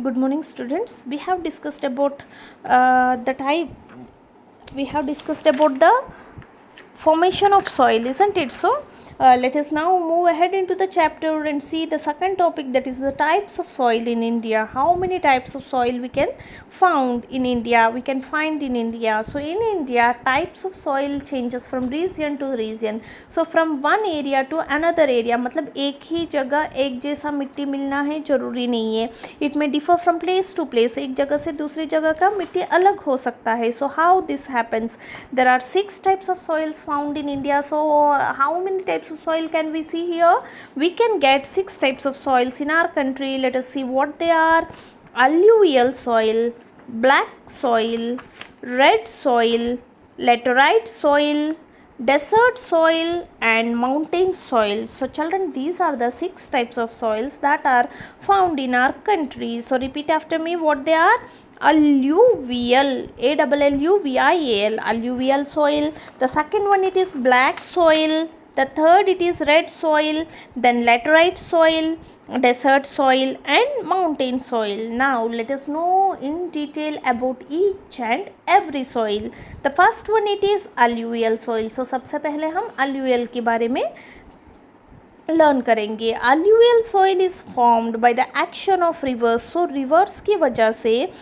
Good morning, students. We have discussed about the type. We have discussed about the formation of soil, isn't it? So let us now move ahead into the chapter and see the second topic, that is the types of soil in India. How many types of soil we can find in India? So in India, types of soil changes from region to region. So from one area to another area, मतलब एक ही जगह एक जैसा मिट्टी मिलना है जरूरी नहीं है. It may differ from place to place. एक जगह से दूसरी जगह का मिट्टी अलग हो सकता है. So how this happens? There are 6 types of soils found in India. So how many types of soil can we see here? We can get 6 types of soils in our country. Let us see what they are. Alluvial soil, black soil, red soil, laterite soil, desert soil and mountain soil. So children, these are the 6 types of soils that are found in our country. So repeat after me what they are. Alluvial, alluvial, alluvial soil. The second one, it is black soil. The third, it is red soil. Then laterite soil, desert soil and mountain soil. Now let us know in detail about each and every soil. The first one, it is alluvial soil. So सबसे पहले हम alluvial के बारे में learn करेंगे. alluvial soil is formed by the action of rivers. So rivers की वजह से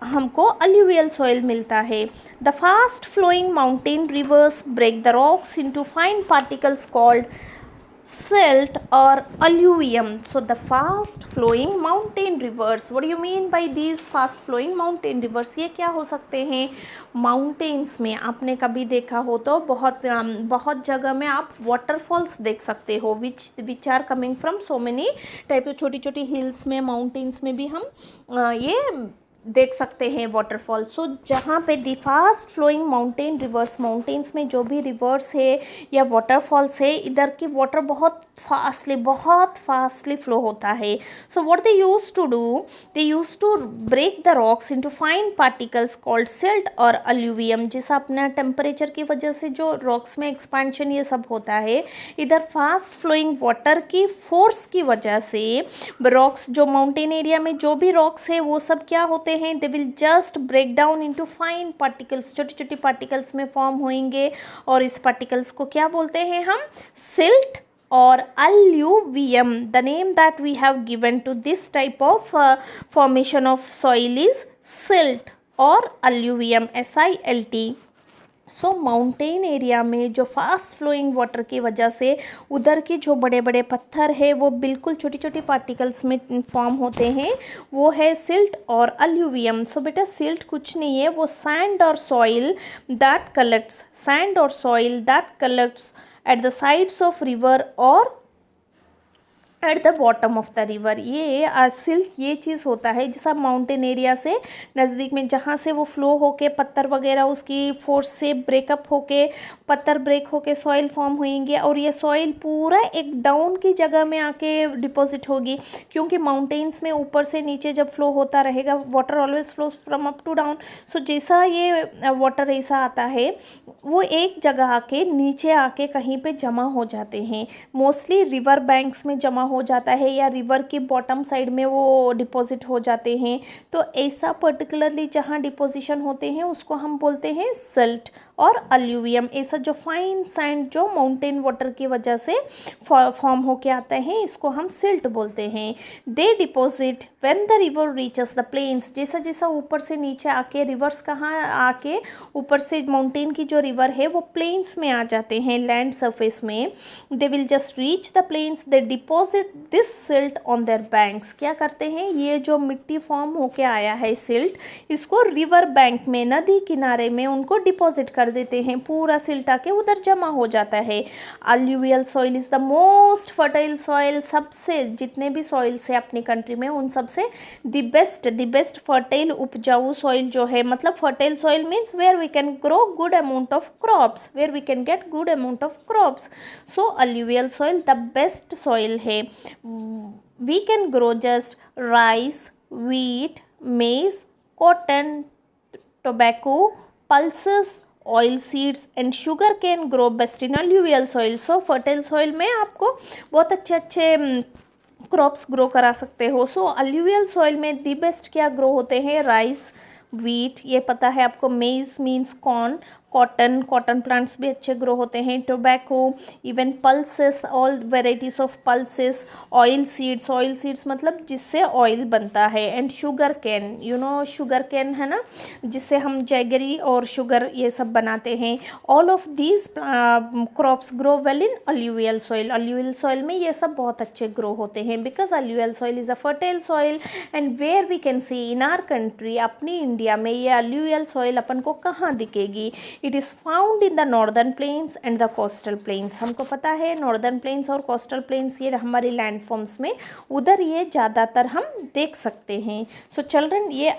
हमको alluvial soil मिलता है. The fast flowing mountain rivers break the rocks into fine particles called silt or alluvium. So the fast flowing mountain rivers, what do you mean by these fast flowing mountain rivers? ये क्या हो सकते हैं? Mountains में आपने कभी देखा हो तो बहुत जगह में आप वाटरफॉल्स देख सकते हो which are coming from so many type. छोटी छोटी हिल्स में माउंटेन्स में भी हम ये देख सकते हैं वाटरफॉल. सो जहाँ पे the fast flowing mountain rivers, mountains में जो भी रिवर्स है या वाटरफॉल्स है, इधर की वाटर बहुत फास्टली फ्लो होता है. So what they use to do, they use to break the rocks into fine particles called silt और अलुवियम. जैसा अपना टेम्परेचर की वजह से जो रॉक्स में एक्सपेंशन ये सब होता है, इधर फास्ट फ्लोइंग वाटर की फोर्स की वजह से रॉक्स, जो माउंटेन एरिया में जो भी रॉक्स है वो सब क्या होते हैं, they will just break down into fine particles. छोटी छोटी पार्टिकल्स में फॉर्म होंगे और इस पार्टिकल्स को क्या बोलते हैं हम? Silt or alluvium. The name that we have given to this type of formation of soil is silt or alluvium, SILT. So mountain area में जो फास्ट फ्लोइंग वाटर की वजह से उधर के जो बड़े बड़े पत्थर है वो बिल्कुल छोटी छोटी पार्टिकल्स में फॉर्म होते हैं, वो है सिल्ट और अलुवियम. सो बेटा सिल्ट कुछ नहीं है, वो सैंड और soil that collects at the sides of river और at the bottom of the river. ये सिल्ट ये चीज़ होता है जैसा माउंटेन एरिया से नज़दीक में जहाँ से वो फ्लो होके पत्थर वगैरह उसकी फोर्स से ब्रेकअप होके पत्थर ब्रेक होके सॉइल फॉर्म होंगे और ये सॉइल पूरा एक डाउन की जगह में आके डिपॉजिट होगी, क्योंकि माउंटेन्स में ऊपर से नीचे जब फ्लो होता रहेगा water always flows from up to down. So जैसा ये वाटर ऐसा आता है वो एक जगह आके नीचे आके कहीं पे जमा हो जाते हैं. मोस्टली रिवर बैंक्स में जमा हो जाता है या रिवर की बॉटम साइड में वो डिपॉजिट हो जाते हैं. तो ऐसा पर्टिकुलरली जहाँ डिपोजिशन होते हैं उसको हम बोलते हैं सिल्ट और अलुवियम. ऐसा जो फाइन सैंड जो माउंटेन वाटर की वजह से फॉर्म होके आता है इसको हम सिल्ट बोलते हैं. They deposit when the river reaches the plains. जैसा जैसा ऊपर से नीचे आके रिवर्स कहाँ आके ऊपर से माउंटेन की जो रिवर है वो प्लेन्स में आ जाते हैं लैंड सरफेस में. They will just reach the plains, they deposit this silt on their banks. क्या करते हैं, ये जो मिट्टी फॉर्म होके आया है सिल्ट, इसको रिवर बैंक में नदी किनारे में उनको डिपॉजिट कर देते हैं. पूरा सिल्ट आके उधर जमा हो जाता है. alluvial soil is the most fertile soil. सबसे जितने भी सॉइल्स है अपनी कंट्री में उन सबसे द बेस्ट फर्टाइल उपजाऊ सॉइल जो है, मतलब fertile soil means where we can grow good amount of crops, where we can get good amount of crops. So alluvial soil the best soil है. We can grow just rice, wheat, maize, cotton, tobacco, pulses, oil seeds and sugar cane grow best in alluvial soil. So fertile soil में आपको बहुत अच्छे crops grow करा सकते हो। सो alluvial soil में the best क्या ग्रो होते हैं, राइस, वीट, ये पता है आपको, मेज मीन्स कॉर्न, कॉटन प्लांट्स भी अच्छे ग्रो होते हैं, tobacco, even pulses, all varieties of pulses, oil seeds मतलब जिससे ऑयल बनता है, and sugar cane, you know sugar cane है ना, जिससे हम जैगरी और शुगर ये सब बनाते हैं। All of these crops grow well in alluvial soil में ये सब बहुत अच्छे ग्रो होते हैं, because alluvial soil is a fertile soil. And where we can see in our country, अपनी इंडिया में ये अलुवियल सॉइल अपन को कहाँ दिखेगी, it is found in the northern plains and the coastal plains. हमको पता है नॉर्दर्न प्लेन्स और कोस्टल प्लेन्स ये हमारी लैंड फॉर्म्स में, उधर ये ज़्यादातर हम देख सकते हैं। सो चिल्ड्रन, ये